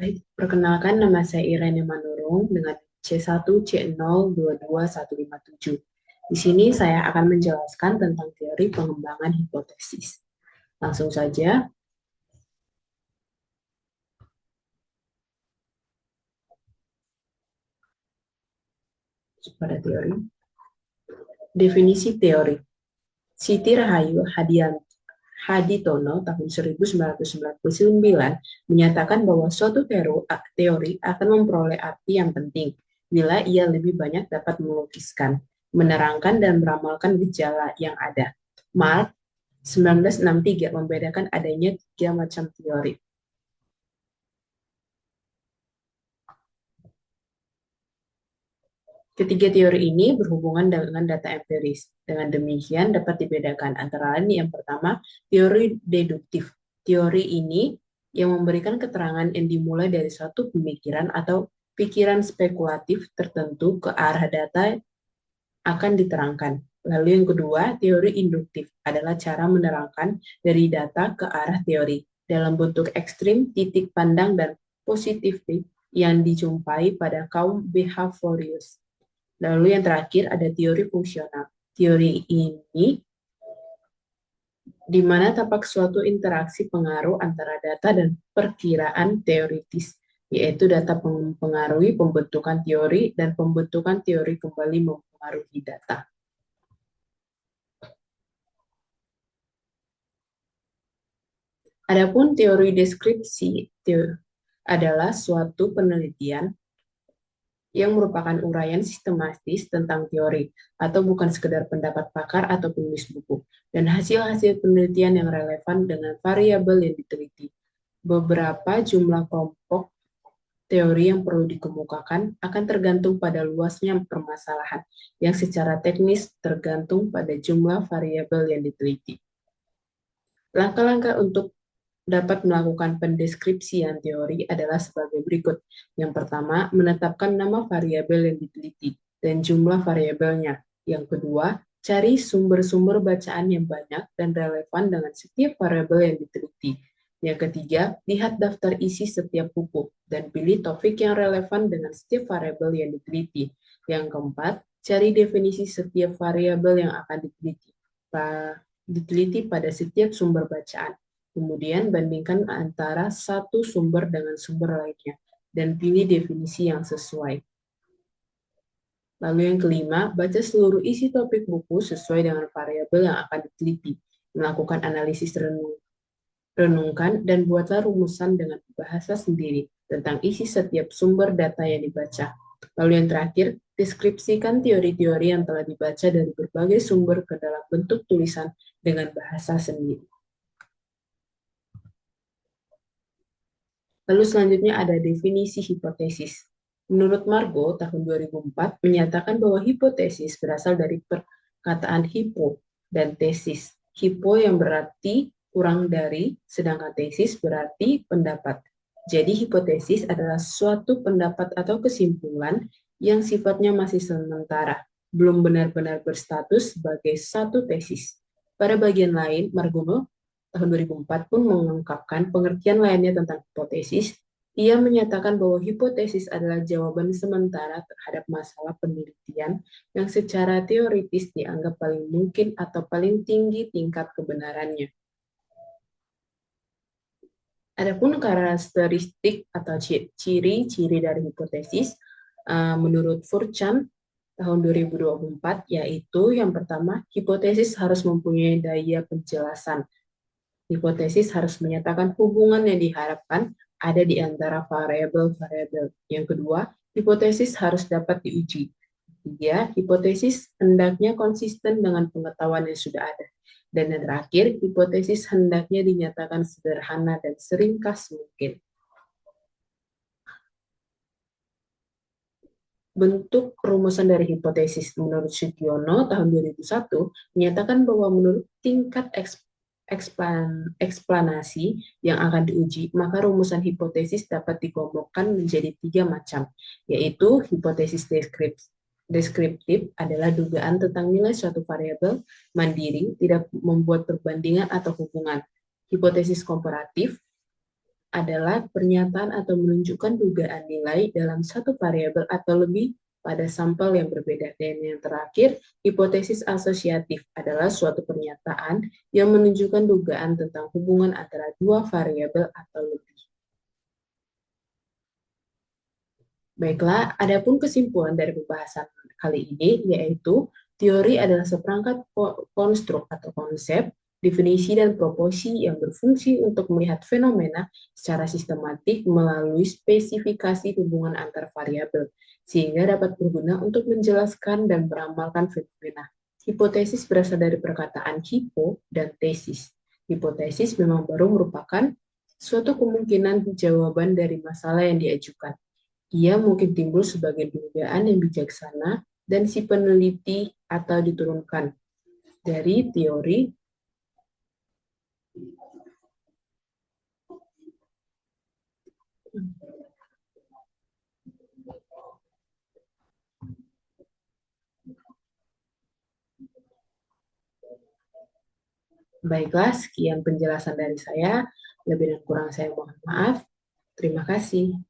Baik, perkenalkan nama saya Irene Manurung dengan C1C022157. Di sini saya akan menjelaskan tentang teori pengembangan hipotesis. Langsung saja, pada teori. Definisi teori. Siti Rahayu Haditono tahun 1999 menyatakan bahwa suatu teori akan memperoleh arti yang penting bila ia lebih banyak dapat melukiskan, menerangkan, dan meramalkan gejala yang ada. Mark 1963 membedakan adanya tiga macam teori. Ketiga teori ini berhubungan dengan data empiris. Dengan demikian dapat dibedakan antara lain yang pertama, teori deduktif. Teori ini yang memberikan keterangan yang dimulai dari suatu pemikiran atau pikiran spekulatif tertentu ke arah data akan diterangkan. Lalu yang kedua, teori induktif adalah cara menerangkan dari data ke arah teori dalam bentuk ekstrim, titik pandang, dan positifik yang dijumpai pada kaum behaviorist. Lalu yang terakhir ada teori fungsional. Teori ini di mana tampak suatu interaksi pengaruh antara data dan perkiraan teoritis, yaitu data mempengaruhi pembentukan teori dan pembentukan teori kembali mempengaruhi data. Adapun teori deskripsi adalah suatu penelitian yang merupakan uraian sistematis tentang teori, atau bukan sekedar pendapat pakar atau penulis buku, dan hasil-hasil penelitian yang relevan dengan variabel yang diteliti. Beberapa jumlah kelompok teori yang perlu dikemukakan akan tergantung pada luasnya permasalahan, yang secara teknis tergantung pada jumlah variabel yang diteliti. Langkah-langkah untuk dapat melakukan pendeskripsian teori adalah sebagai berikut. Yang pertama, menetapkan nama variabel yang diteliti dan jumlah variabelnya. Yang kedua, cari sumber-sumber bacaan yang banyak dan relevan dengan setiap variabel yang diteliti. Yang ketiga, lihat daftar isi setiap buku dan pilih topik yang relevan dengan setiap variabel yang diteliti. Yang keempat, cari definisi setiap variabel yang akan diteliti pada setiap sumber bacaan. Kemudian bandingkan antara satu sumber dengan sumber lainnya dan pilih definisi yang sesuai. Lalu yang kelima, baca seluruh isi topik buku sesuai dengan variabel yang akan diteliti. Melakukan analisis renungkan, dan buatlah rumusan dengan bahasa sendiri tentang isi setiap sumber data yang dibaca. Lalu yang terakhir, deskripsikan teori-teori yang telah dibaca dari berbagai sumber ke dalam bentuk tulisan dengan bahasa sendiri. Lalu selanjutnya ada definisi hipotesis. Menurut Margo, tahun 2004, menyatakan bahwa hipotesis berasal dari perkataan hipo dan tesis. Hipo yang berarti kurang dari, sedangkan tesis berarti pendapat. Jadi hipotesis adalah suatu pendapat atau kesimpulan yang sifatnya masih sementara, belum benar-benar berstatus sebagai satu tesis. Pada bagian lain, Margo tahun 2004 pun mengungkapkan pengertian lainnya tentang hipotesis. Ia menyatakan bahwa hipotesis adalah jawaban sementara terhadap masalah penelitian yang secara teoritis dianggap paling mungkin atau paling tinggi tingkat kebenarannya. Adapun karakteristik atau ciri-ciri dari hipotesis, menurut Furchan tahun 2024, yaitu yang pertama, hipotesis harus mempunyai daya penjelasan. Hipotesis harus menyatakan hubungan yang diharapkan ada di antara variabel-variabel. Yang kedua, hipotesis harus dapat diuji. Ketiga, hipotesis hendaknya konsisten dengan pengetahuan yang sudah ada. Dan yang terakhir, hipotesis hendaknya dinyatakan sederhana dan seringkas mungkin. Bentuk rumusan dari hipotesis menurut Sugiono tahun 2001 menyatakan bahwa menurut tingkat eksplanasi yang akan diuji, maka rumusan hipotesis dapat dikelompokkan menjadi 3 macam, yaitu hipotesis deskriptif adalah dugaan tentang nilai suatu variabel mandiri, tidak membuat perbandingan atau hubungan. Hipotesis komparatif adalah pernyataan atau menunjukkan dugaan nilai dalam satu variabel atau lebih pada sampel yang berbeda. Dan yang terakhir, hipotesis asosiatif adalah suatu pernyataan yang menunjukkan dugaan tentang hubungan antara dua variabel atau lebih. Baiklah, adapun kesimpulan dari pembahasan kali ini yaitu teori adalah seperangkat konstruk atau konsep, definisi dan proporsi yang berfungsi untuk melihat fenomena secara sistematik melalui spesifikasi hubungan antar variabel, sehingga dapat berguna untuk menjelaskan dan meramalkan fenomena. Hipotesis berasal dari perkataan hipo dan tesis. Hipotesis memang baru merupakan suatu kemungkinan jawaban dari masalah yang diajukan. Ia mungkin timbul sebagai dugaan yang bijaksana dan si peneliti atau diturunkan dari teori. Baiklah, sekian penjelasan dari saya. Lebih dan kurang saya mohon maaf. Terima kasih.